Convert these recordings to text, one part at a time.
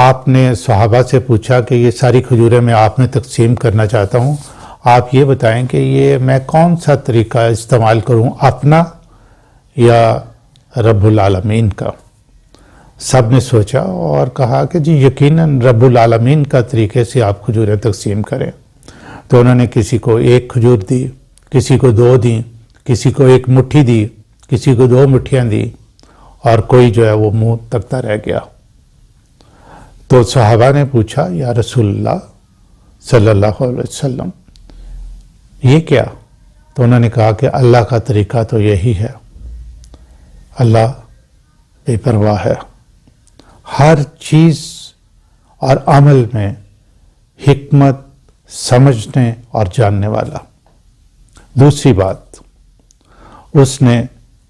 آپ نے صحابہ سے پوچھا کہ یہ ساری کھجوریں میں آپ میں تقسیم کرنا چاہتا ہوں، آپ یہ بتائیں کہ یہ میں کون سا طریقہ استعمال کروں، اپنا یا رب العالمین کا؟ سب نے سوچا اور کہا کہ جی یقیناً رب العالمین کا طریقے سے آپ کھجوریں تقسیم کریں۔ تو انہوں نے کسی کو ایک کھجور دی، کسی کو 2 دیں، کسی کو 1 مٹھی دی، کسی کو 2 مٹھیاں دی، اور کوئی جو ہے وہ منہ تکتا رہ گیا۔ تو صحابہ نے پوچھا یا رسول اللہ صلی اللہ علیہ وسلم یہ کیا؟ تو انہوں نے کہا کہ اللہ کا طریقہ تو یہی ہے، اللہ بے پرواہ ہے، ہر چیز اور عمل میں حکمت سمجھنے اور جاننے والا۔ دوسری بات، اس نے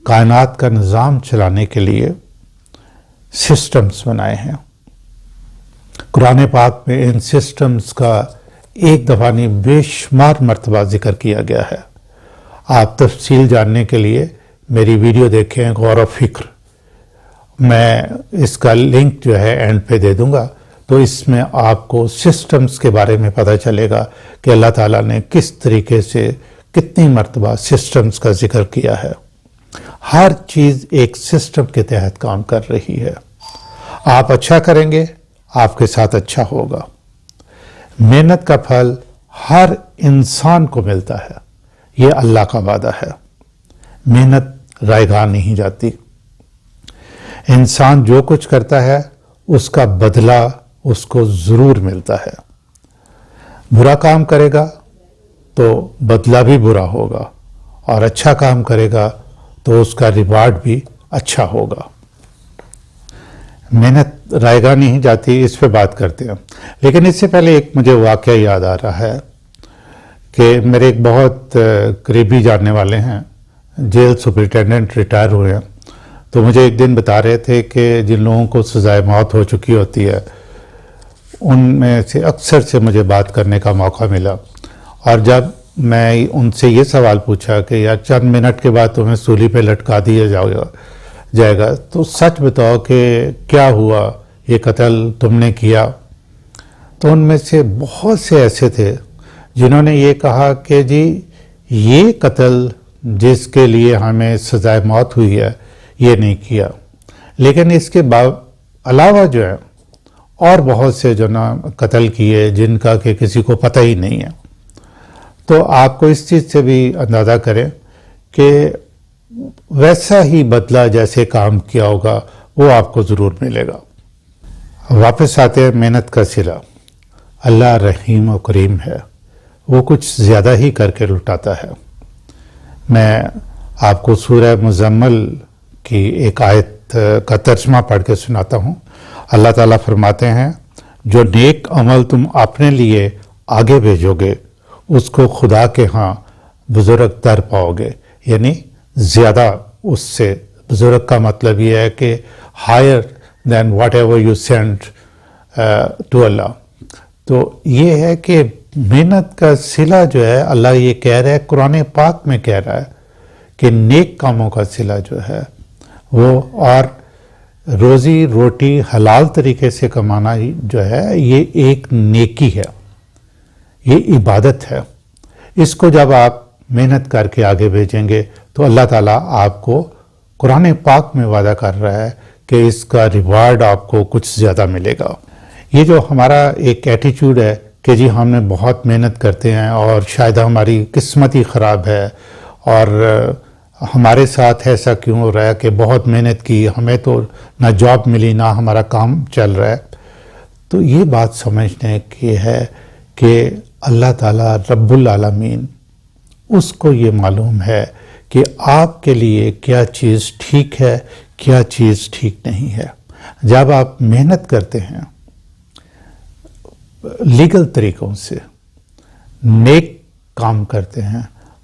کائنات کا نظام چلانے کے لیے سسٹمز بنائے ہیں۔ قرآن پاک میں ان سسٹمز کا ایک دفعہ نہیں بے شمار مرتبہ ذکر کیا گیا ہے۔ آپ تفصیل جاننے کے لیے میری ویڈیو دیکھیں غور و فکر، میں اس کا لنک جو ہے اینڈ پہ دے دوں گا، تو اس میں آپ کو سسٹمز کے بارے میں پتہ چلے گا کہ اللہ تعالیٰ نے کس طریقے سے کتنی مرتبہ سسٹمز کا ذکر کیا ہے۔ ہر چیز ایک سسٹم کے تحت کام کر رہی ہے۔ آپ اچھا کریں گے، آپ کے ساتھ اچھا ہوگا۔ محنت کا پھل ہر انسان کو ملتا ہے، یہ اللہ کا وعدہ ہے۔ محنت رائے گاہ نہیں جاتی۔ انسان جو کچھ کرتا ہے اس کا بدلہ اس کو ضرور ملتا ہے۔ برا کام کرے گا تو بدلہ بھی برا ہوگا، اور اچھا کام کرے گا تو اس کا ریوارڈ بھی اچھا ہوگا۔ محنت رائے گاہ نہیں جاتی، اس پہ بات کرتے ہیں۔ لیکن اس سے پہلے ایک مجھے واقعہ یاد آ رہا ہے کہ میرے ایک بہت قریبی جاننے والے ہیں، جیل سپرنٹینڈنٹ ریٹائر ہوئے ہیں، تو مجھے ایک دن بتا رہے تھے کہ جن لوگوں کو سزائے موت ہو چکی ہوتی ہے ان میں سے اکثر سے مجھے بات کرنے کا موقع ملا، اور جب میں ان سے یہ سوال پوچھا کہ یار چند منٹ کے بعد تمہیں سولی پہ لٹکا دیا جائے گا تو سچ بتاؤ کہ کیا ہوا، یہ قتل تم نے کیا؟ تو ان میں سے بہت سے ایسے تھے جنہوں نے یہ کہا کہ جی یہ قتل جس کے لیے ہمیں سزائے موت ہوئی ہے یہ نہیں کیا، لیکن اس کے علاوہ جو ہے اور بہت سے جو نا قتل کیے جن کا کہ کسی کو پتہ ہی نہیں ہے۔ تو آپ کو اس چیز سے بھی اندازہ کریں کہ ویسا ہی بدلہ جیسے کام کیا ہوگا وہ آپ کو ضرور ملے گا۔ واپس آتے ہیں محنت کا صلہ۔ اللہ رحیم و کریم ہے، وہ کچھ زیادہ ہی کر کے لٹاتا ہے۔ میں آپ کو سورہ مزمل کی ایک آیت کا ترجمہ پڑھ کے سناتا ہوں۔ اللہ تعالیٰ فرماتے ہیں، جو نیک عمل تم اپنے لیے آگے بھیجو گے اس کو خدا کے ہاں بزرگ تر پاؤ گے، یعنی زیادہ اس سے، بزرگ کا مطلب یہ ہے کہ higher than whatever you send to Allah. تو یہ ہے کہ محنت کا صلہ جو ہے اللہ یہ کہہ رہا ہے، قرآن پاک میں کہہ رہا ہے کہ نیک کاموں کا صلہ جو ہے وہ، اور روزی روٹی حلال طریقے سے کمانا جو ہے یہ ایک نیکی ہے، یہ عبادت ہے۔ اس کو جب آپ محنت کر کے آگے بھیجیں گے تو اللہ تعالیٰ آپ کو قرآن پاک میں وعدہ کر رہا ہے کہ اس کا ریوارڈ آپ کو کچھ زیادہ ملے گا۔ یہ جو ہمارا ایک ایٹیچیوڈ ہے کہ جی ہم نے بہت محنت کرتے ہیں اور شاید ہماری قسمت ہی خراب ہے اور ہمارے ساتھ ایسا کیوں ہو رہا ہے کہ بہت محنت کی، ہمیں تو نہ جاب ملی نہ ہمارا کام چل رہا ہے، تو یہ بات سمجھنے کی ہے کہ اللہ تعالیٰ رب العالمین اس کو یہ معلوم ہے کہ آپ کے لیے کیا چیز ٹھیک ہے، کیا چیز ٹھیک نہیں ہے۔ جب آپ محنت کرتے ہیں لیگل طریقوں سے، نیک کام کرتے ہیں،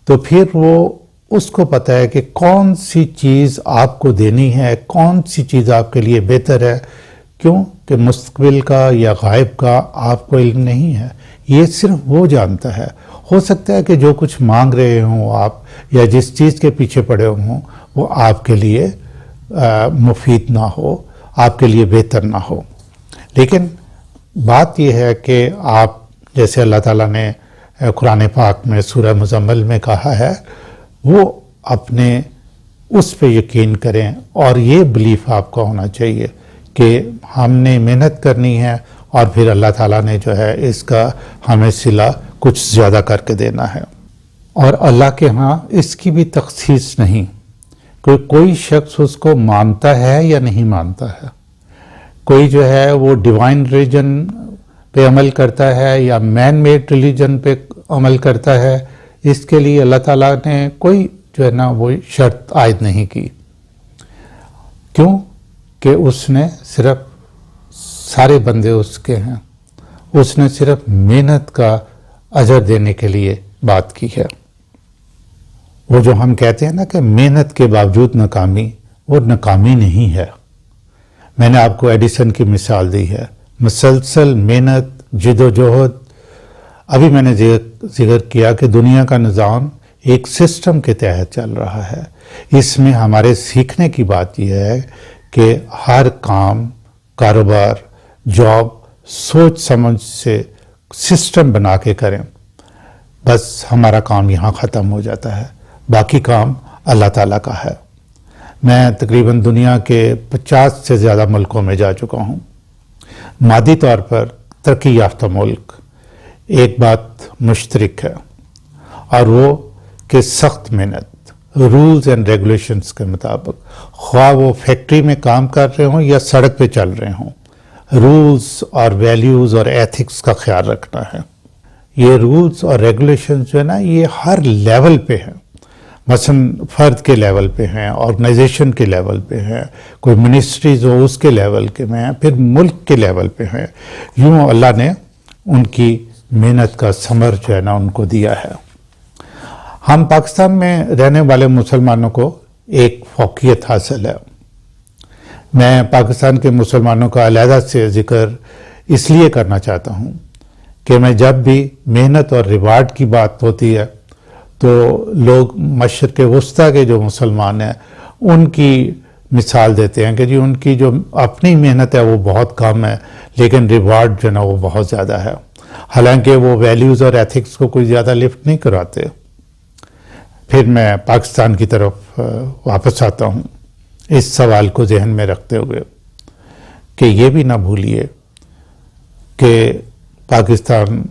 تو پھر وہ اس کو پتہ ہے کہ کون سی چیز آپ کو دینی ہے، کون سی چیز آپ کے لیے بہتر ہے، کیوں کہ مستقبل کا یا غائب کا آپ کو علم نہیں ہے، یہ صرف وہ جانتا ہے۔ ہو سکتا ہے کہ جو کچھ مانگ رہے ہوں آپ یا جس چیز کے پیچھے پڑے ہوں وہ آپ کے لیے مفید نہ ہو، آپ کے لیے بہتر نہ ہو، لیکن بات یہ ہے کہ آپ جیسے اللہ تعالیٰ نے قرآن پاک میں سورہ مزمل میں کہا ہے، وہ اپنے اس پہ یقین کریں، اور یہ بلیف آپ کا ہونا چاہیے کہ ہم نے محنت کرنی ہے اور پھر اللہ تعالیٰ نے جو ہے اس کا ہمیں صلہ کچھ زیادہ کر کے دینا ہے۔ اور اللہ کے ہاں اس کی بھی تخصیص نہیں، کوئی شخص اس کو مانتا ہے یا نہیں مانتا ہے، کوئی جو ہے وہ ڈیوائن ریلیجن پہ عمل کرتا ہے یا مین میڈ ریلیجن پہ عمل کرتا ہے، اس کے لیے اللہ تعالیٰ نے کوئی جو ہے نا وہ شرط عائد نہیں کی۔ کیوں کہ اس نے صرف سارے بندے اس کے ہیں، اس نے صرف محنت کا اجر دینے کے لیے بات کی ہے۔ وہ جو ہم کہتے ہیں نا کہ محنت کے باوجود ناکامی، وہ ناکامی نہیں ہے۔ میں نے آپ کو ایڈیسن کی مثال دی ہے، مسلسل محنت، جد و جہد۔ ابھی میں نے ذکر کیا کہ دنیا کا نظام ایک سسٹم کے تحت چل رہا ہے۔ اس میں ہمارے سیکھنے کی بات یہ ہے کہ ہر کام، کاروبار، جاب سوچ سمجھ سے سسٹم بنا کے کریں، بس ہمارا کام یہاں ختم ہو جاتا ہے، باقی کام اللہ تعالیٰ کا ہے۔ میں تقریباً دنیا کے 50 سے زیادہ ملکوں میں جا چکا ہوں۔ مادی طور پر ترقی یافتہ ملک، ایک بات مشترک ہے، اور وہ کہ سخت محنت، رولز اینڈ ریگولیشنز کے مطابق، خواہ وہ فیکٹری میں کام کر رہے ہوں یا سڑک پہ چل رہے ہوں، رولز اور ویلیوز اور ایتھکس کا خیال رکھنا ہے۔ یہ رولز اور ریگولیشنز جو ہے نا، یہ ہر لیول پہ ہیں، مثلا فرد کے لیول پہ ہیں، آرگنائزیشن کے لیول پہ ہیں، کوئی منسٹریز ہو اس کے لیول کے میں ہیں، پھر ملک کے لیول پہ ہیں۔ یوں اللہ نے ان کی محنت کا ثمر جو ہے نا ان کو دیا ہے۔ ہم پاکستان میں رہنے والے مسلمانوں کو ایک فوقیت حاصل ہے۔ میں پاکستان کے مسلمانوں کا علیحدہ سے ذکر اس لیے کرنا چاہتا ہوں کہ میں جب بھی محنت اور ریوارڈ کی بات ہوتی ہے تو لوگ مشرق وسطیٰ کے جو مسلمان ہیں ان کی مثال دیتے ہیں کہ جی ان کی جو اپنی محنت ہے وہ بہت کم ہے، لیکن ریوارڈ جو ہے نا وہ بہت زیادہ ہے، حالانکہ وہ ویلیوز اور ایتھکس کو کوئی زیادہ لفٹ نہیں کراتے۔ پھر میں پاکستان کی طرف واپس آتا ہوں اس سوال کو ذہن میں رکھتے ہوئے کہ یہ بھی نہ بھولیے کہ پاکستان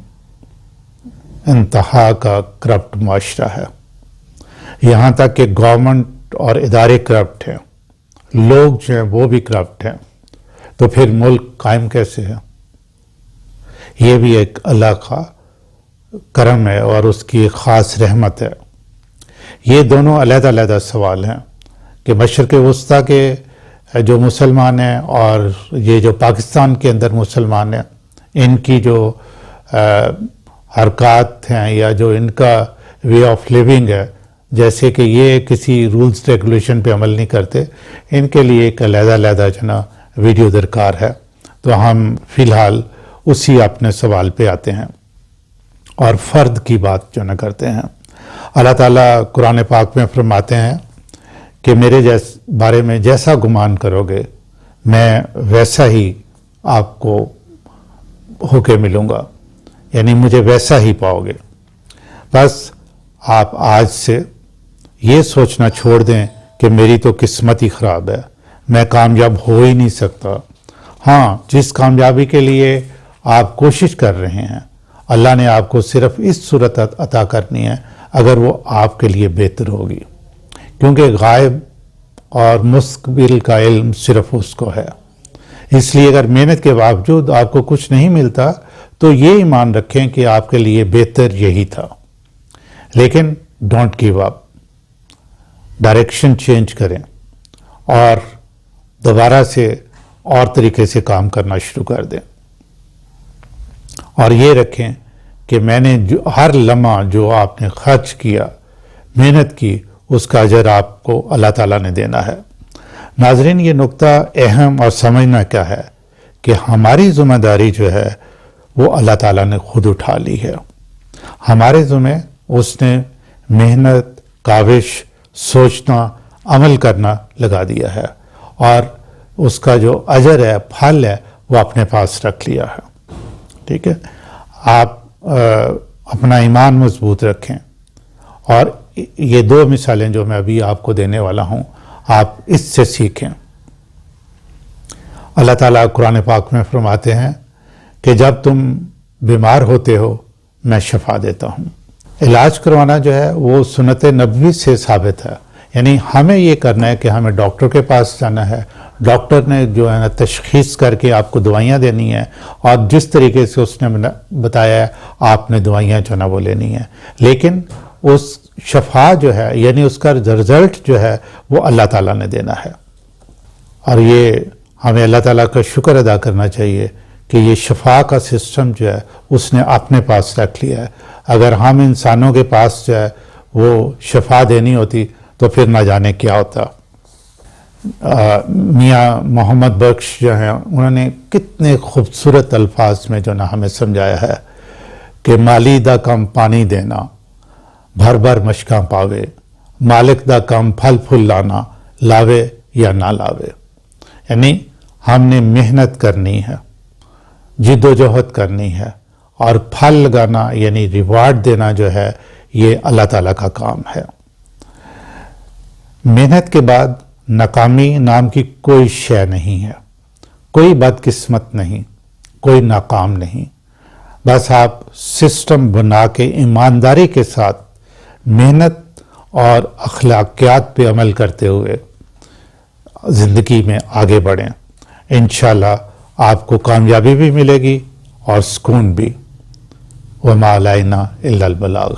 انتہا کا کرپٹ معاشرہ ہے، یہاں تک کہ گورنمنٹ اور ادارے کرپٹ ہیں، لوگ جو ہیں وہ بھی کرپٹ ہیں، تو پھر ملک قائم کیسے ہے؟ یہ بھی ایک اللہ کا کرم ہے اور اس کی خاص رحمت ہے۔ یہ دونوں علیحدہ علیحدہ سوال ہیں کہ مشرق وسطیٰ کے جو مسلمان ہیں اور یہ جو پاکستان کے اندر مسلمان ہیں، ان کی جو حرکات ہیں یا جو ان کا وے آف لیونگ ہے، جیسے کہ یہ کسی رولز ریگولیشن پہ عمل نہیں کرتے، ان کے لیے ایک علیحدہ علیحدہ جو نا ویڈیو درکار ہے۔ تو ہم فی الحال اسی اپنے سوال پہ آتے ہیں اور فرد کی بات جو نہ کرتے ہیں۔ اللہ تعالیٰ قرآن پاک میں فرماتے ہیں کہ میرے بارے میں جیسا گمان کرو گے میں ویسا ہی آپ کو ہو کے ملوں گا، یعنی مجھے ویسا ہی پاؤ گے۔ بس آپ آج سے یہ سوچنا چھوڑ دیں کہ میری تو قسمت ہی خراب ہے، میں کامیاب ہو ہی نہیں سکتا۔ ہاں، جس کامیابی کے لیے آپ کوشش کر رہے ہیں، اللہ نے آپ کو صرف اس صورت عطا کرنی ہے اگر وہ آپ کے لیے بہتر ہوگی، کیونکہ غائب اور مستقبل کا علم صرف اس کو ہے۔ اس لیے اگر محنت کے باوجود آپ کو کچھ نہیں ملتا تو یہ ایمان رکھیں کہ آپ کے لیے بہتر یہی تھا، لیکن don't give up, direction change کریں اور دوبارہ سے اور طریقے سے کام کرنا شروع کر دیں، اور یہ رکھیں کہ میں نے جو ہر لمحہ جو آپ نے خرچ کیا، محنت کی، اس کا اجر آپ کو اللہ تعالیٰ نے دینا ہے۔ ناظرین، یہ نقطہ اہم اور سمجھنا کیا ہے کہ ہماری ذمہ داری جو ہے وہ اللہ تعالیٰ نے خود اٹھا لی ہے۔ ہمارے ذمہ اس نے محنت، کاوش، سوچنا، عمل کرنا لگا دیا ہے، اور اس کا جو اجر ہے، پھل ہے، وہ اپنے پاس رکھ لیا ہے. ٹھیک ہے، آپ اپنا ایمان مضبوط رکھیں، اور یہ 2 مثالیں جو میں ابھی آپ کو دینے والا ہوں آپ اس سے سیکھیں. اللہ تعالیٰ قرآن پاک میں فرماتے ہیں کہ جب تم بیمار ہوتے ہو میں شفا دیتا ہوں. علاج کروانا جو ہے وہ سنت نبوی سے ثابت ہے، یعنی ہمیں یہ کرنا ہے کہ ہمیں ڈاکٹر کے پاس جانا ہے، ڈاکٹر نے جو ہے نا تشخیص کر کے آپ کو دوائیاں دینی ہیں، اور جس طریقے سے اس نے بتایا ہے آپ نے دوائیاں جو ہے نا وہ لینی ہیں. لیکن اس شفا جو ہے یعنی اس کا رزلٹ جو ہے وہ اللہ تعالیٰ نے دینا ہے. اور یہ ہمیں اللہ تعالیٰ کا شکر ادا کرنا چاہیے کہ یہ شفا کا سسٹم جو ہے اس نے اپنے پاس رکھ لیا ہے. اگر ہم انسانوں کے پاس جو ہے وہ شفا دینی ہوتی تو پھر نہ جانے کیا ہوتا. میاں محمد بخش جو ہیں انہوں نے کتنے خوبصورت الفاظ میں جو نا ہمیں سمجھایا ہے کہ مالی دا کم پانی دینا، بھر بھر مشکاں پاوے، مالک دا کم پھل پھول لانا، لاوے یا نہ لاوے. یعنی ہم نے محنت کرنی ہے، جد و جہد کرنی ہے، اور پھل لگانا یعنی ریوارڈ دینا جو ہے یہ اللہ تعالیٰ کا کام ہے. محنت کے بعد ناکامی نام کی کوئی شے نہیں ہے، کوئی بدقسمت نہیں، کوئی ناکام نہیں. بس آپ سسٹم بنا کے ایمانداری کے ساتھ محنت اور اخلاقیات پہ عمل کرتے ہوئے زندگی میں آگے بڑھیں. انشاءاللہ آپ کو کامیابی بھی ملے گی اور سکون بھی. وما علینا الا البلاغ.